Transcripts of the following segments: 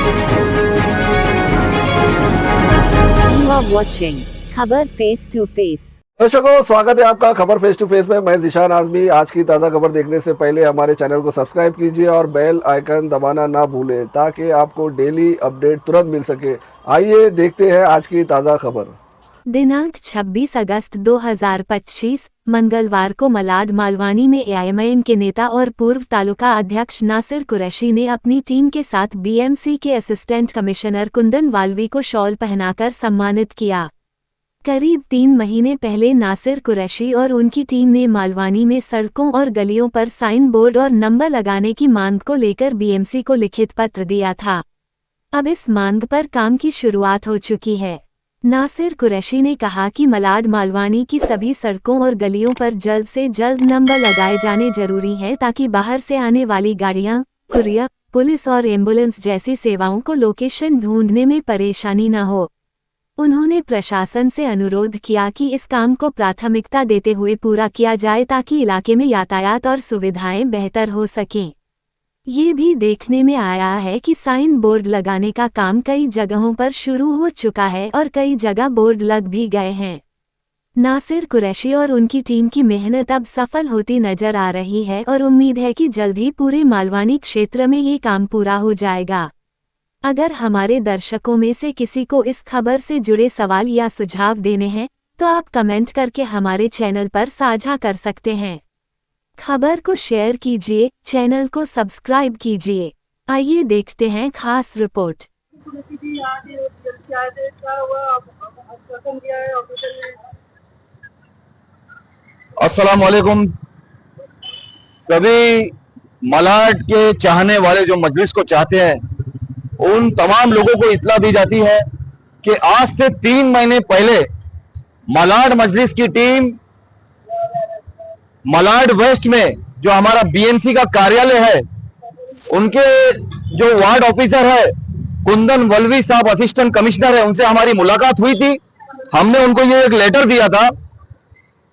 You are watching खबर face to face. दर्शकों, स्वागत है आपका खबर फेस टू फेस में। मैं ज़ीशान आज़मी। आज की ताज़ा खबर देखने से पहले हमारे चैनल को सब्सक्राइब कीजिए और बेल आइकन दबाना ना भूलें ताकि आपको डेली अपडेट तुरंत मिल सके। आइए देखते हैं आज की ताज़ा खबर। दिनांक 26 अगस्त 2025 मंगलवार को मलाड मालवानी में एआईएमआईएम के नेता और पूर्व तालुका अध्यक्ष नासिर कुरैशी ने अपनी टीम के साथ बीएमसी के असिस्टेंट कमिश्नर कुंदन वाल्वी को शॉल पहनाकर सम्मानित किया। करीब 3 महीने पहले नासिर कुरैशी और उनकी टीम ने मालवानी में सड़कों और गलियों पर साइन बोर्ड और नंबर लगाने की मांग को लेकर बीएमसी को लिखित पत्र दिया था। अब इस मांग पर काम की शुरुआत हो चुकी है। नासिर कुरैशी ने कहा कि मलाड मालवानी की सभी सड़कों और गलियों पर जल्द से जल्द नंबर लगाए जाने जरूरी है ताकि बाहर से आने वाली गाड़ियां, कुरियर, पुलिस और एम्बुलेंस जैसी सेवाओं को लोकेशन ढूंढने में परेशानी न हो। उन्होंने प्रशासन से अनुरोध किया कि इस काम को प्राथमिकता देते हुए पूरा किया जाए ताकि इलाके में यातायात और सुविधाएं बेहतर हो सकें। ये भी देखने में आया है कि साइन बोर्ड लगाने का काम कई जगहों पर शुरू हो चुका है और कई जगह बोर्ड लग भी गए हैं। नासिर कुरैशी और उनकी टीम की मेहनत अब सफल होती नजर आ रही है और उम्मीद है कि जल्द ही पूरे मालवानी क्षेत्र में ये काम पूरा हो जाएगा। अगर हमारे दर्शकों में से किसी को इस खबर से जुड़े सवाल या सुझाव देने हैं तो आप कमेंट करके हमारे चैनल पर साझा कर सकते हैं। खबर को शेयर कीजिए, चैनल को सब्सक्राइब कीजिए। आइए देखते हैं खास रिपोर्ट। अस्सलाम वालेकुम। सभी मलाड के चाहने वाले जो मजलिस को चाहते हैं उन तमाम लोगों को इत्तला दी जाती है कि आज से 3 महीने पहले मलाड मजलिस की टीम मलाड वेस्ट में जो हमारा बीएमसी का कार्यालय है उनके जो वार्ड ऑफिसर है कुंदन वल्वी साहब असिस्टेंट कमिश्नर है, उनसे हमारी मुलाकात हुई थी। हमने उनको ये एक लेटर दिया था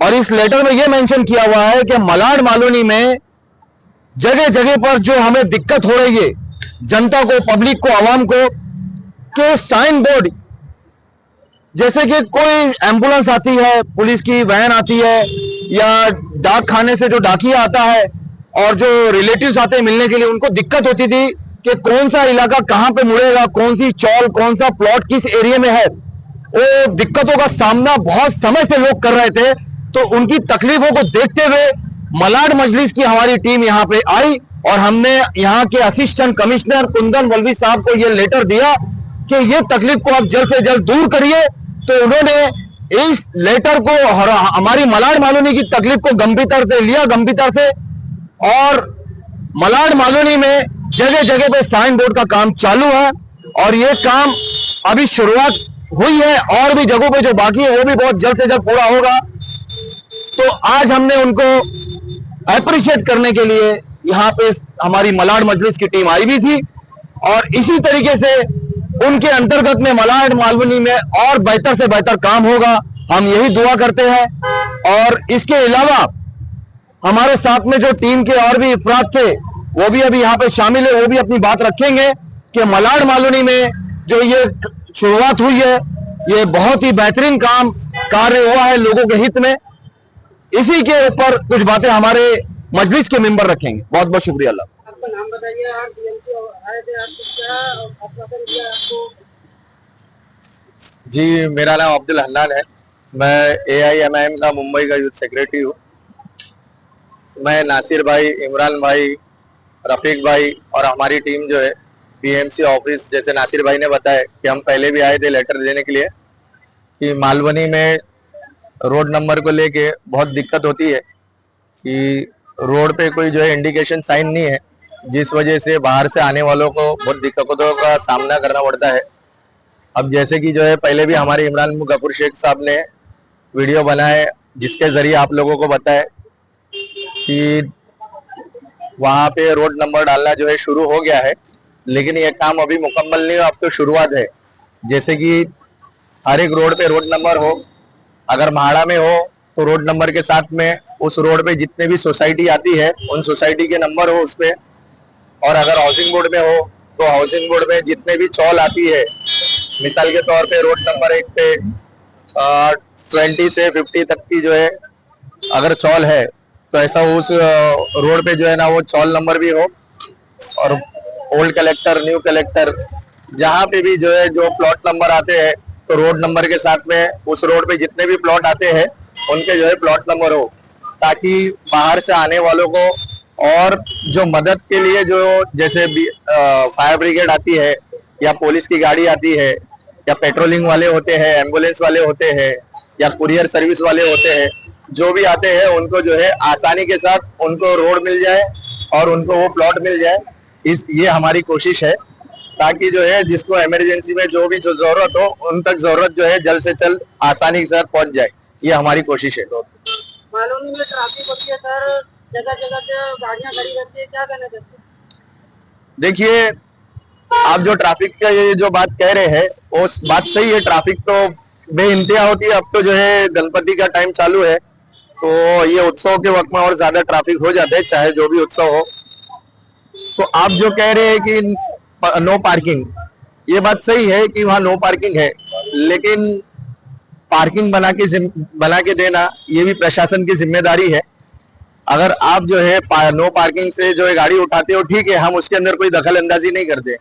और इस लेटर में ये मेंशन किया हुआ है कि मलाड मालूनी में जगह जगह पर जो हमें दिक्कत हो रही है जनता को, पब्लिक को, आवाम को, के साइन बोर्ड जैसे कि कोई एम्बुलेंस आती है, पुलिस की वैन आती है या डाक खाने से जो डाकिया आता है और जो रिलेटिव्स आते हैं मिलने के लिए, उनको दिक्कत होती थी कि कौन सा इलाका कहां पे मुड़ेगा, कौन सी चौल, कौन सा प्लॉट किस एरिया में है। वो दिक्कतों का सामना बहुत समय से लोग कर रहे थे। तो उनकी तकलीफों को देखते हुए मलाड मजलिस की हमारी टीम यहाँ पे आई और हमने यहाँ के असिस्टेंट कमिश्नर कुंदन वल्वी साहब को ये लेटर दिया कि ये तकलीफ को आप जल्द से जल्द दूर करिए। तो उन्होंने इस लेटर को हमारी मलाड मालूनी की तकलीफ को गंभीरता से लिया, गंभीरता से, और मलाड मालूनी में जगह जगह पे साइन बोर्ड का काम चालू है और ये काम अभी शुरुआत हुई है और भी जगहों पे जो बाकी है वो भी बहुत जल्द से जल्द पूरा होगा। तो आज हमने उनको अप्रिशिएट करने के लिए यहाँ पे हमारी मलाड मजलिस की टीम आई भी थी और इसी तरीके से उनके अंतर्गत में मलाड मालवनी में और बेहतर से बेहतर काम होगा, हम यही दुआ करते हैं। और इसके अलावा हमारे साथ में जो टीम के और भी अफराद थे वो भी अभी यहाँ पे शामिल है, वो भी अपनी बात रखेंगे कि मलाड मालवनी में जो ये शुरुआत हुई है ये बहुत ही बेहतरीन काम कार्य हुआ है लोगों के हित में। इसी के ऊपर कुछ बातें हमारे मजलिस के मेंबर रखेंगे। बहुत बहुत शुक्रिया। अल्लाह। आपका नाम बताइए। आप बीएमसी आए थे, आपको क्या आश्वासन दिया आपको? जी, मेरा नाम अब्दुल हन्नान है। मैं एआईएमआईएम का मुंबई का यूथ सेक्रेटरी हूँ। मैं नासिर भाई, इमरान भाई, रफीक भाई और हमारी टीम जो है बीएमसी ऑफिस, जैसे नासिर भाई ने बताया कि हम पहले भी आए थे लेटर देने के लिए कि मालवनी में रोड नंबर को लेके बहुत दिक्कत होती है कि रोड पे कोई जो है इंडिकेशन साइन नहीं है, जिस वजह से बाहर से आने वालों को बहुत दिक्कतों का सामना करना पड़ता है। अब जैसे कि जो है पहले भी हमारे इमरान गफूर शेख साहब ने वीडियो बनाए जिसके जरिए आप लोगों को बताए कि वहाँ पे रोड नंबर डालना जो है शुरू हो गया है, लेकिन ये काम अभी मुकम्मल नहीं हो, अब तो शुरुआत है। जैसे कि हर एक रोड पे रोड नंबर हो, अगर म्हाड़ा में हो तो रोड नंबर के साथ में उस रोड पे जितने भी सोसाइटी आती है उन सोसाइटी के नंबर हो उस पे, और अगर हाउसिंग बोर्ड में हो तो हाउसिंग बोर्ड में जितने भी चौल आती है, मिसाल के तौर पे रोड नंबर 1 पे 20 से 50 तक की जो है अगर चौल है, तो ऐसा उस रोड पे जो है ना वो चौल नंबर भी हो, और ओल्ड कलेक्टर, न्यू कलेक्टर, जहाँ पे भी जो है जो प्लॉट नंबर आते हैं, तो रोड नंबर के साथ में उस रोड पे जितने भी प्लॉट आते हैं उनके जो है प्लॉट नंबर हो, ताकि बाहर से आने वालों को और जो मदद के लिए जो जैसे फायर ब्रिगेड आती है या पुलिस की गाड़ी आती है या पेट्रोलिंग वाले होते हैं, एम्बुलेंस वाले होते हैं या कुरियर सर्विस वाले होते हैं, जो भी आते हैं उनको जो है आसानी के साथ उनको रोड मिल जाए और उनको वो प्लॉट मिल जाए। ये हमारी कोशिश है, ताकि जो है जिसको इमरजेंसी में जो भी जो जरूरत हो उन तक जरूरत जो है जल्द से जल्द आसानी के साथ पहुंच जाए, ये हमारी कोशिश है। कॉलोनी में ट्रैफिक होती है सर, जगह जगह पे गाड़ियां खड़ी रहती है, क्या कहना चाहते हैं? देखिए, आप जो ट्रैफिक का ये जो बात कह रहे हैं वो बात सही है, ट्रैफिक तो बेइंतहा होती है। अब तो जो है गणपति का टाइम चालू है, तो ये उत्सव के वक्त में और ज्यादा ट्रैफिक हो जाते हैं, चाहे जो भी उत्सव हो। तो आप जो कह रहे हैं कि नो पार्किंग, ये बात सही है कि वहाँ नो पार्किंग है, लेकिन पार्किंग बना के देना ये भी प्रशासन की जिम्मेदारी है। अगर आप जो है नो पार्किंग से जो है गाड़ी उठाते हो, ठीक है, हम उसके अंदर कोई दखल अंदाजी नहीं करते,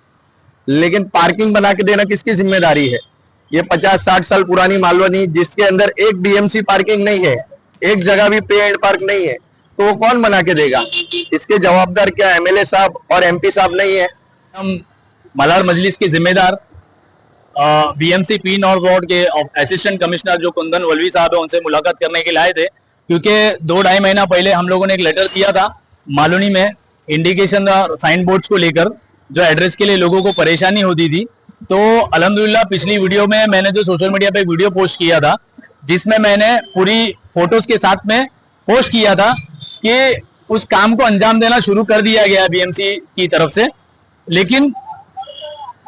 लेकिन पार्किंग बना के देना किसकी जिम्मेदारी है? ये 50-60 साल पुरानी मालवनी, जिसके अंदर एक बीएमसी पार्किंग नहीं है, एक जगह भी पे एंड पार्क नहीं है, तो वो कौन बना के देगा? इसके जवाबदार क्या एमएलए साहब और एमपी साहब नहीं है? हम मलाड मजलिस के जिम्मेदार बीएमसी पी नॉर्थ वार्ड के असिस्टेंट कमिश्नर जो कुंदन वल्वी साहब है, उनसे मुलाकात करने के लिए आए थे, क्योंकि 2-2.5 महीना पहले हम लोगों ने एक लेटर किया था मालूनी में इंडिकेशन साइन बोर्ड्स को लेकर, जो एड्रेस के लिए लोगों को परेशानी होती थी। तो अल्हम्दुलिल्लाह पिछली वीडियो में मैंने जो सोशल मीडिया पे वीडियो पोस्ट किया था, जिसमें मैंने पूरी फोटोज के साथ में पोस्ट किया था कि उस काम को अंजाम देना शुरू कर दिया गया बीएमसी की तरफ से। लेकिन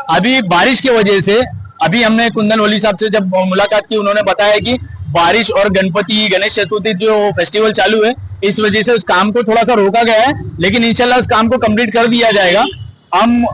अभी बारिश की वजह से, अभी हमने कुंदन वली साहब से जब मुलाकात की, उन्होंने बताया कि बारिश और गणपति गणेश चतुर्थी जो फेस्टिवल चालू है, इस वजह से उस काम को थोड़ा सा रोका गया है, लेकिन इंशाल्लाह उस काम को कंप्लीट कर दिया जाएगा। हम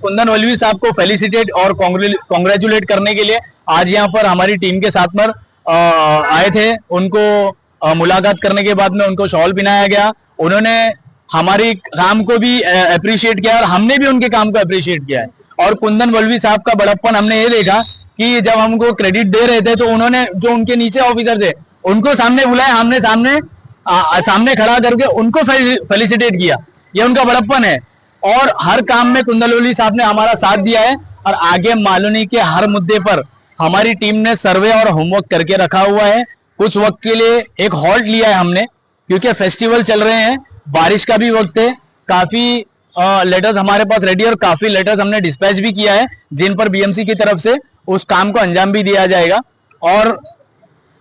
कुंदन वल्वी साहब को फेलिसिटेट और कॉन्ग्रेचुलेट करने के लिए आज यहाँ पर हमारी टीम के साथ में आए थे। उनको मुलाकात करने के बाद में उनको शॉल पहनाया गया, उन्होंने हमारी काम को भी अप्रिशिएट किया और हमने भी उनके काम को अप्रिशिएट किया है। और कुंदन वल्वी साहब का बड़प्पन हमने ये देखा कि जब हमको क्रेडिट दे रहे थे, तो उन्होंने जो उनके नीचे ऑफिसर थे उनको सामने बुलाया, हमने सामने खड़ा करके उनको फेलिसिटेट किया। ये उनका बड़प्पन है और हर काम में कुंदन वल्वी साहब ने हमारा साथ दिया है। और आगे मालूनी के हर मुद्दे पर हमारी टीम ने सर्वे और होमवर्क करके रखा हुआ है। कुछ वक्त के लिए एक हॉल्ट लिया है हमने, क्योंकि फेस्टिवल चल रहे हैं, बारिश का भी वक्त है, काफी लेटर्स हमारे पास रेडी और काफी लेटर्स हमने डिस्पैच भी किया है, जिन पर बीएमसी की तरफ से उस काम को अंजाम भी दिया जाएगा। और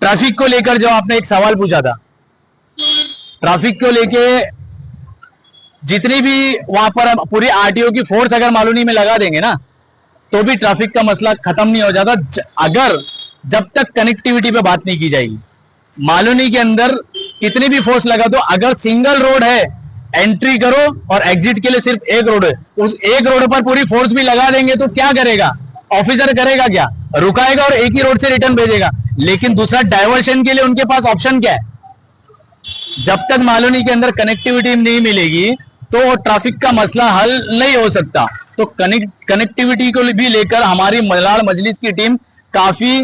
ट्रैफिक को लेकर जो आपने एक सवाल पूछा था, ट्रैफिक को लेके जितनी भी वहां पर पूरी आरटीओ की फोर्स अगर मालूनी में लगा देंगे ना, तो भी ट्रैफिक का मसला खत्म नहीं हो जाता, अगर जब तक कनेक्टिविटी पे बात नहीं की जाएगी। मालूनी के अंदर कितनी भी फोर्स लगा दो, अगर सिंगल रोड है, एंट्री करो और एग्जिट के लिए सिर्फ एक रोड है, उस एक रोड पर पूरी फोर्स भी लगा देंगे तो क्या करेगा ऑफिसर? करेगा क्या? रुकाएगा और एक ही रोड से रिटर्न भेजेगा। लेकिन दूसरा डाइवर्शन के लिए उनके पास ऑप्शन क्या है? जब तक मालूनी के अंदर कनेक्टिविटी नहीं मिलेगी तो ट्रैफिक का मसला हल नहीं हो सकता। तो कनेक्टिविटी को भी लेकर हमारी मलाड मजलिस की टीम काफी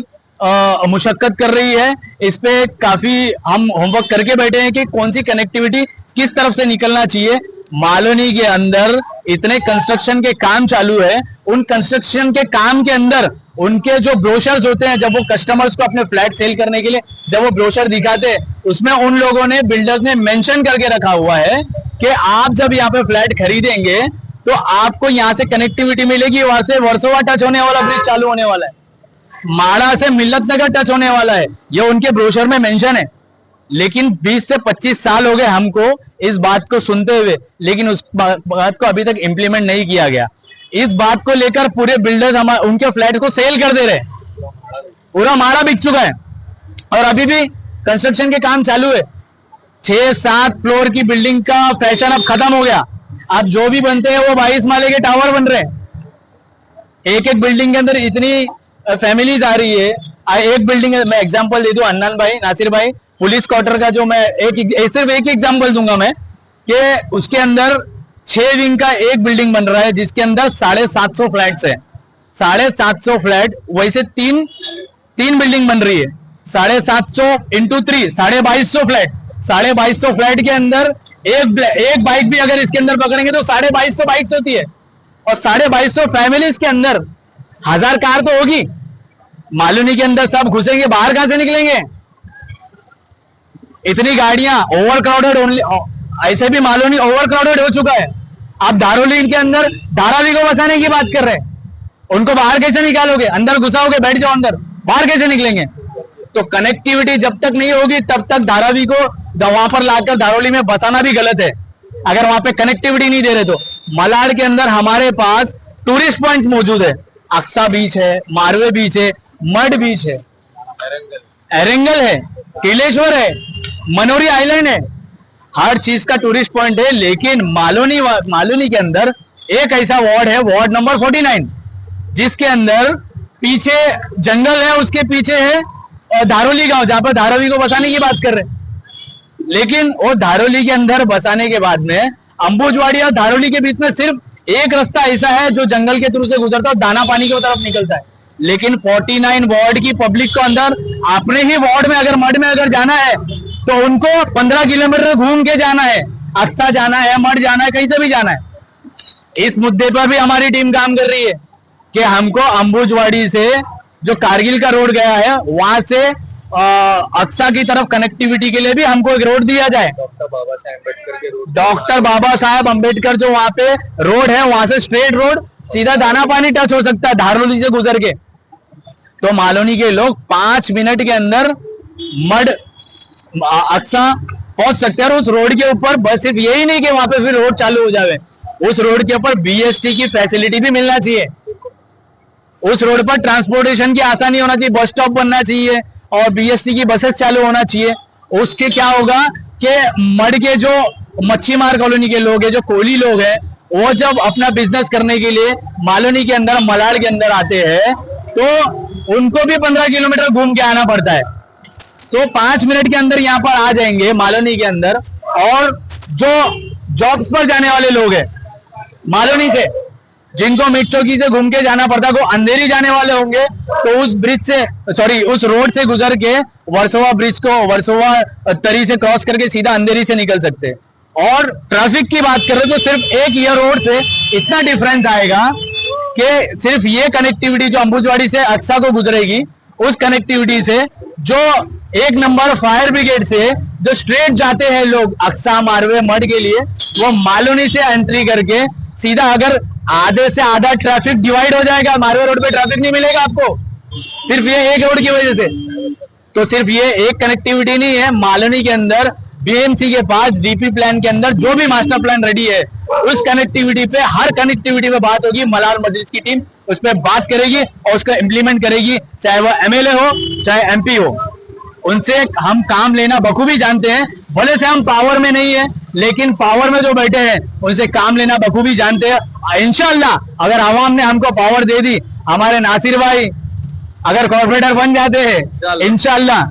मुशक्कत कर रही है। इस पे काफी हम होमवर्क करके बैठे हैं कि कौन सी कनेक्टिविटी किस तरफ से निकलना चाहिए। मालूनी के अंदर इतने कंस्ट्रक्शन के काम चालू है, उन कंस्ट्रक्शन के काम के अंदर उनके जो ब्रोशर्स होते हैं, जब वो कस्टमर्स को अपने फ्लैट सेल करने के लिए जब वो ब्रोशर दिखाते हैं, उसमें उन लोगों ने, बिल्डर्स ने मेंशन करके रखा हुआ है कि आप जब यहाँ पे फ्लैट खरीदेंगे तो आपको यहाँ से कनेक्टिविटी मिलेगी, वहां से वर्सोवा टच होने वाला ब्रिज चालू होने वाला है, माड़ा से मिल्लत नगर टच होने वाला है, ये उनके ब्रोशर में मेंशन है। लेकिन 20 से 25 साल हो गए हमको इस बात को सुनते हुए, लेकिन उस बात को अभी तक इंप्लीमेंट नहीं किया गया। इस बात को लेकर पूरे बिल्डर्स उनके फ्लैट को सेल कर दे रहे, पूरा माड़ा बिक चुका है और अभी भी कंस्ट्रक्शन के काम चालू है। 6-7 फ्लोर की बिल्डिंग का फैशन अब खत्म हो गया। अब जो भी बनते हैं वो 22 माले के टावर बन रहे हैं। एक एक बिल्डिंग के अंदर इतनी फैमिलीज आ रही है। एक बिल्डिंग मैं एग्जांपल दे दूं, अन्नान भाई, नासिर भाई, पुलिस क्वार्टर का जो मैं सिर्फ एक एग्जांपल दूंगा मैं, कि उसके अंदर 6 विंग का एक बिल्डिंग बन रहा है जिसके अंदर 750 फ्लैट्स है। 750 फ्लैट, वैसे तीन बिल्डिंग बन रही है। 750 इंटू 3 2250 फ्लैट। 2250 फ्लैट के अंदर एक बाइक भी अगर इसके अंदर पकड़ेंगे तो 2250 बाइक्स होती है, और 2250 फैमिलीज के अंदर 1000 कार तो होगी। मालूनी के अंदर सब घुसेंगे, बाहर कहां से निकलेंगे? इतनी गाड़ियां, ओवर क्राउडेड, ऐसे भी मालूनी ओवर क्राउडेड हो चुका है। आप धारोली के अंदर धारावी को बसाने की बात कर रहे हैं, उनको बाहर कैसे निकालोगे? अंदर घुसाओगे, बैठ जाओ अंदर, बाहर कैसे निकलेंगे? तो कनेक्टिविटी जब तक नहीं होगी तब तक धारावी को वहां पर लाकर धारोली में बसाना भी गलत है, अगर वहां पे कनेक्टिविटी नहीं दे रहे तो। मलाड के अंदर हमारे पास टूरिस्ट पॉइंट्स मौजूद है। अक्सा बीच है, मारवे बीच है, मड बीच है, एरेंगल है, किलेश्वर है, मनोरी आइलैंड है, हर चीज का टूरिस्ट पॉइंट है। लेकिन मालूनी के अंदर एक ऐसा वार्ड है, वार्ड नंबर 49, जिसके अंदर पीछे जंगल है, उसके पीछे है धारोली गांव, जहां पर धारावी को बसाने की बात कर रहे हैं। लेकिन वो धारोली के अंदर बसाने के बाद में अंबुजवाड़ी और धारोली के बीच में सिर्फ एक रास्ता ऐसा है जो जंगल के थ्रू से गुजरता है और दाना पानी की तरफ निकलता है। लेकिन 49 वार्ड की पब्लिक को अंदर अपने ही वार्ड में अगर मड में अगर जाना है तो उनको 15 किलोमीटर घूम के जाना है, अक्सा जाना है, मड जाना है, कहीं से भी जाना है। इस मुद्दे पर भी हमारी टीम काम कर रही है कि हमको अंबुजवाड़ी से जो कारगिल का रोड गया है वहां से अक्सा की तरफ कनेक्टिविटी के लिए भी हमको एक रोड दिया जाए। डॉक्टर बाबा साहब अंबेडकर जो वहां पे रोड है, वहां से स्ट्रेट रोड सीधा दाना पानी टच हो सकता है धारोली से गुजर के। तो मालूनी के लोग 5 मिनट के अंदर मड अक्सा पहुंच सकते हैं। और उस रोड के ऊपर बस सिर्फ यही नहीं कि वहां पे फिर रोड चालू हो जाए, उस रोड के ऊपर बीएसटी की फैसिलिटी भी मिलना चाहिए। उस रोड पर ट्रांसपोर्टेशन की आसानी होना चाहिए, बस स्टॉप बनना चाहिए और बीएसटी की बसेस चालू होना चाहिए। उसके क्या होगा कि मड के जो मच्छी मार कॉलोनी के लोग हैं, जो कोली लोग हैं, वो जब अपना बिजनेस करने के लिए मालूनी के अंदर, मलाड के अंदर आते हैं तो उनको भी 15 किलोमीटर घूम के आना पड़ता है। तो 5 मिनट के अंदर यहाँ पर आ जाएंगे मालूनी के अंदर। और जो जॉब्स पर जाने वाले लोग हैं मालूनी से, जिनको मिट चौकी से घूम के जाना पड़ता है, वो अंधेरी जाने वाले होंगे तो उस ब्रिज से, सॉरी उस रोड से गुजर के वर्सोवा ब्रिज को, वर्सोवा तरी से क्रॉस करके सीधा अंधेरी से निकल सकते हैं। और ट्रैफिक की बात करें तो सिर्फ एक ये रोड से इतना डिफरेंस आएगा कि सिर्फ ये कनेक्टिविटी जो अंबुजवाड़ी से अक्सा को गुजरेगी, उस कनेक्टिविटी से जो 1 नंबर फायर ब्रिगेड से जो स्ट्रेट जाते हैं लोग अक्सा, मारवे, मड के लिए, वो मालूनी से एंट्री करके सीधा, अगर आधे से आधा ट्रैफिक डिवाइड हो जाएगा, मारवे रोड पे ट्रैफिक नहीं मिलेगा आपको, सिर्फ ये एक रोड की वजह से। तो सिर्फ ये एक कनेक्टिविटी नहीं है, मालूनी के अंदर बीएमसी के पास डीपी प्लान के अंदर जो भी मास्टर प्लान रेडी है, उस कनेक्टिविटी पे, हर कनेक्टिविटी पे बात होगी। मलाड मजलिस की टीम उस पर बात करेगी और उसका इंप्लीमेंट करेगी, चाहे वो एमएलए हो चाहे एमपी हो। उनसे हम काम लेना बखूबी जानते हैं। भले से हम पावर में नहीं है, लेकिन पावर में जो बैठे हैं उनसे काम लेना बखूबी जानते हैं। इंशाल्लाह अगर आवाम ने हमको पावर दे दी, हमारे नासिर भाई अगर कॉर्पोरेटर बन जाते हैं इंशाल्लाह,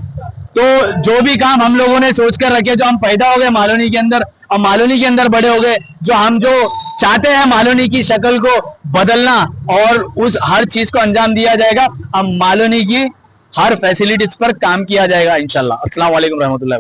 तो जो भी काम हम लोगों ने सोच कर रखे, जो हम पैदा हो गए मालूनी के अंदर और मालूनी के अंदर बड़े हो गए, जो चाहते हैं मालूनी की शक्ल को बदलना और उस हर चीज को अंजाम दिया जाएगा। हम मालूनी की हर फैसिलिटीज पर काम किया जाएगा इंशाल्लाह। अस्सलाम वालेकुम रहमतुल्लाह।